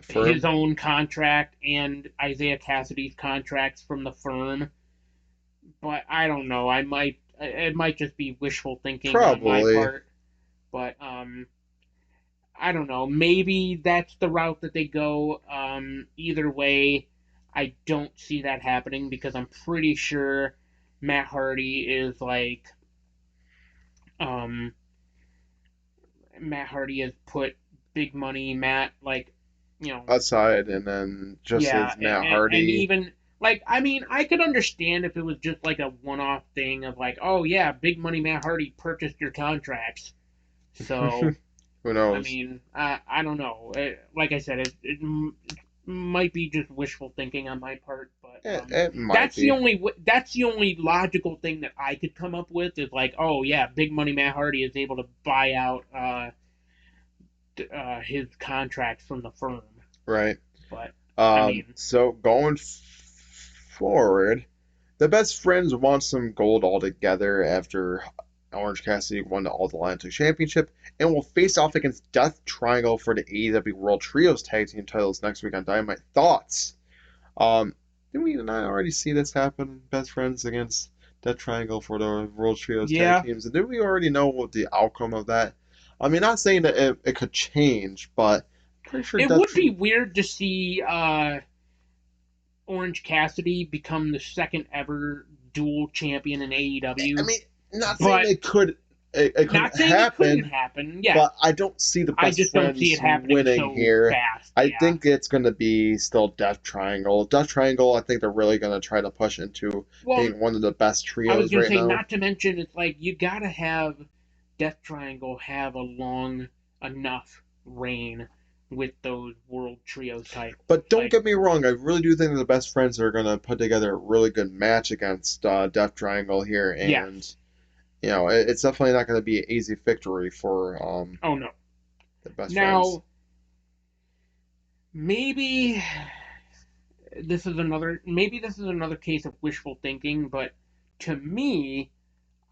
The his Firm, own contract and Isaiah Cassidy's contracts from the Firm. But I don't know. I might it might just be wishful thinking on my probably. part. But I don't know. Maybe that's the route that they go. Either way, I don't see that happening because I'm pretty sure Matt Hardy is like um, Matt Hardy has put big money Matt like you know Aside, and then just yeah as Matt and Hardy. even like I mean I could understand if it was just like a one-off thing of like oh yeah big money Matt Hardy purchased your contracts so Who I knows? mean I don't know like I said it might be just wishful thinking on my part but It might be. that's the only logical thing that I could come up with is like oh yeah big money Matt Hardy is able to buy out his contract from the firm. Right. But I mean, So going forward, the best friends want some gold altogether after Orange Cassidy won the All Atlantic Championship and will face off against Death Triangle for the AEW World Trios Tag Team titles next week on Dynamite. Thoughts? Um, didn't we not already see this happen? Best friends against Death Triangle for the World Trios Tag yeah, Teams. And didn't we already know what the outcome of that? I mean, not saying that it could change, but pretty sure it Death. would be weird to see Orange Cassidy become the second ever dual champion in I AEW. mean, not saying But it couldn't not saying it couldn't happen, happen. Yeah, but I don't see the I best just don't see it friends happening winning so here. fast. I Yeah. think it's going to be still Death Triangle. Death Triangle, I think they're really going to try to push into Well, being one of the best I was trios gonna right say, now. not to mention, it's like you gotta have Death Triangle have a long enough reign with those World Trios titles. But don't Like, get me wrong, I really do think that the best friends are going to put together a really good match against Death Triangle here, and yes. it's definitely not going to be an easy victory for Oh no. the best friends. Now, maybe this is another case of wishful thinking, but to me,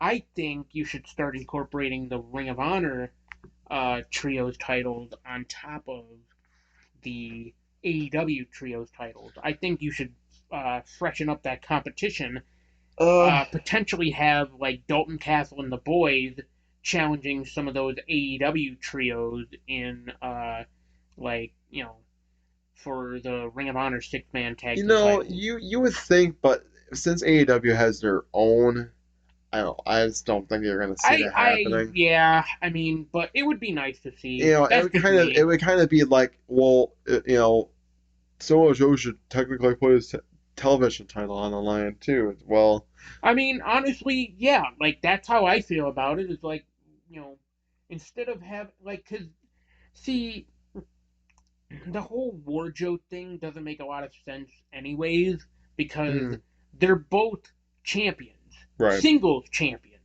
I think you should start incorporating the Ring of Honor trios titles on top of the AEW trios titles. I think you should freshen up that competition. Uh, Potentially have like Dalton Castle and the boys challenging some of those AEW trios in like for the Ring of Honor six-man tag team titles. you would think, but since AEW has their own, I just don't think you're going to see that happening. Yeah, I mean, but it would be nice to see. That's just It me. would kind of be like, well, Samoa Joe should technically put his television title on the line too. Well, I mean, honestly, yeah, like that's how I feel about it. It's like, you know, instead of have like, cause see, the whole Warjo thing doesn't make a lot of sense, anyways, because mm, they're both champions, right, singles champions,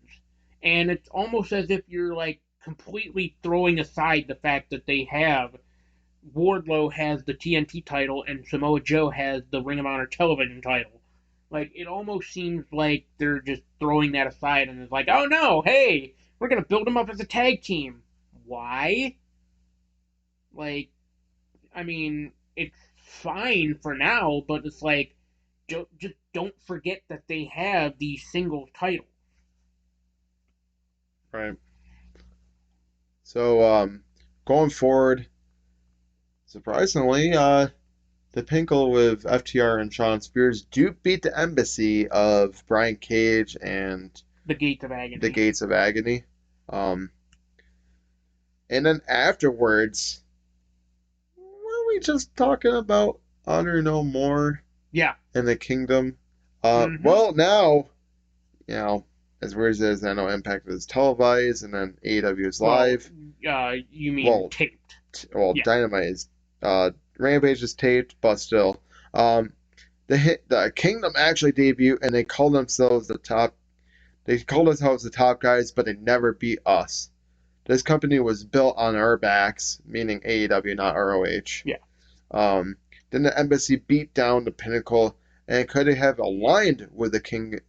and it's almost as if you're like completely throwing aside the fact that they have Wardlow has the TNT title and Samoa Joe has the Ring of Honor television title. Like it almost seems like they're just throwing that aside and it's like, oh no, hey, we're gonna build them up as a tag team. Why? Like, I mean, it's fine for now, but it's like, just don't forget that they have these singles titles. right. So, going forward, surprisingly, the Tinkle with FTR and Sean Spears do beat the Embassy of Brian Cage and The Gates of the Agony. Gates of Agony. Um, and then afterwards, were we just talking about Honor No More Yeah. and the Kingdom? Mm-hmm. Well, now, you know, as weird as it is, I know Impact is televised and then AEW is Well, live. you mean Well, taped? Yeah. Dynamite is Rampage is taped, but still, um, the Kingdom actually debuted and they called themselves the top. They called themselves the top guys, but they never beat us. This company was built on our backs, meaning AEW, not ROH. Yeah. Um, then the Embassy beat down the Pinnacle and could have aligned with the Kingdom,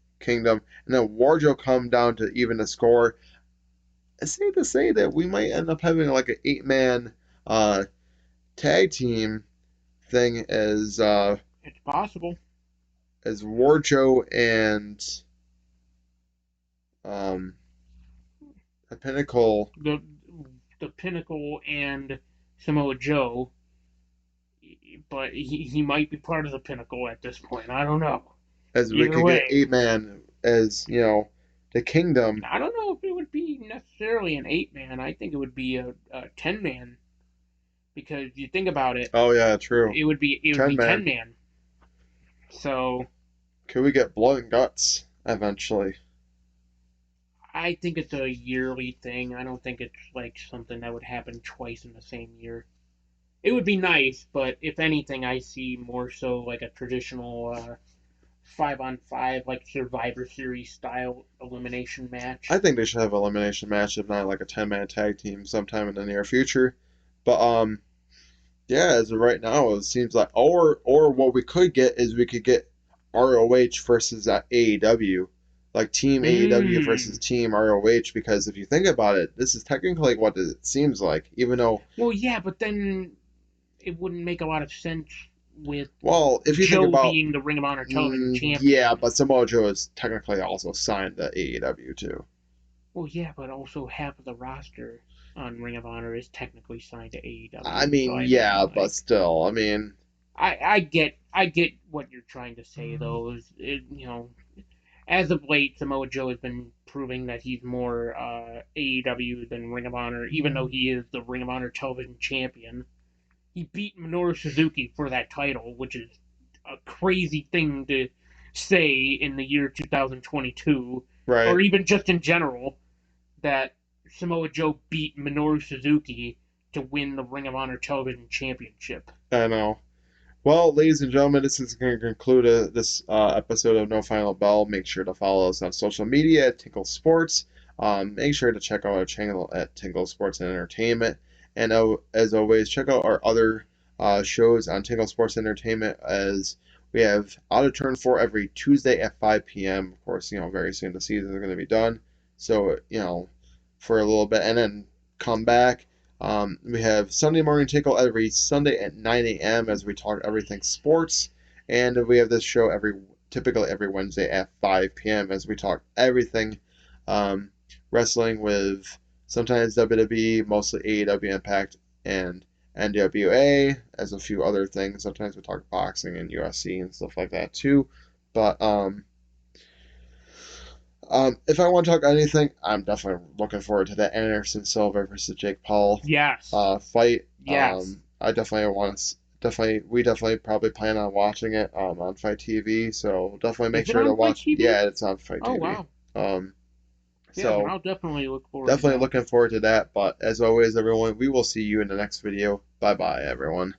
and then Wardrobe come down to even the score. It's safe to say that we might end up having like an 8-man uh, tag team thing It's possible. as Wardrobe and um, the Pinnacle The the Pinnacle and Samoa Joe, but he might be part of the Pinnacle at this point. I don't know. as we Either could get way, 8-man as the Kingdom. I don't know if it would be necessarily an 8-man. I think it would be a 10-man because you think about it, Oh yeah, true. it would be 10-man. 10-man. So Could we get Blood and Guts eventually? I think it's a yearly thing. I don't think it's like something that would happen twice in the same year. It would be nice, but if anything, I see more so like a traditional 5-on-5, like Survivor Series style elimination I match. think they should have an elimination match, if not like a 10-man tag team, sometime in the near future. But yeah, as of right now, it seems like, or what we could get is we could get ROH versus AEW, like Team AEW versus Mm. Team ROH. Because if you think about it, this is technically what it seems like. Even though, Well, yeah, but then it wouldn't make a lot of sense with well, if you think Joe about, being the Ring of Honor television yeah, champion. but Samoa Joe is technically also signed to AEW too. Well, yeah, but also half of the roster on Ring of Honor is technically signed to I AEW. So mean, I yeah, mean, but like, still, I mean, I get what you're trying to say though. As of late, Samoa Joe has been proving that he's more AEW than Ring of Honor, even though he is the Ring of Honor television champion. He beat Minoru Suzuki for that title, which is a crazy thing to say in the year 2022, or right? even just in general, that Samoa Joe beat Minoru Suzuki to win the Ring of Honor television championship. I know. Well, ladies and gentlemen, this is going to conclude this episode of No Final Bell. Make sure to follow us on social media at Tinkle Sports. Make sure to check out our channel at Tinkle Sports and Entertainment. And as always, check out our other shows on Tinkle Sports Entertainment, as we have Out of Turn 4 every Tuesday at 5 p.m. Of course, very soon the season is going to be done. So, for a little bit, and then come back. We have Sunday Morning Tinkle every Sunday at 9 a.m. as we talk everything sports. And we have this show typically every Wednesday at 5 p.m. as we talk everything um, wrestling, with sometimes WWE, mostly AEW Impact and NWA, as a few other things. Sometimes we talk boxing and UFC and stuff like that too. But if I want to talk anything, I'm definitely looking forward to that Anderson Silva versus Jake Paul Yes, fight. yes. I definitely want to. We definitely probably plan on watching it on Fight TV. So definitely make Is it sure to on Fight watch. TV? Yeah, it's on Fight Oh TV. wow. Um, Yeah, then so I'll definitely look forward to definitely that. looking forward to that. But as always, everyone, we will see you in the next video. Bye bye, everyone.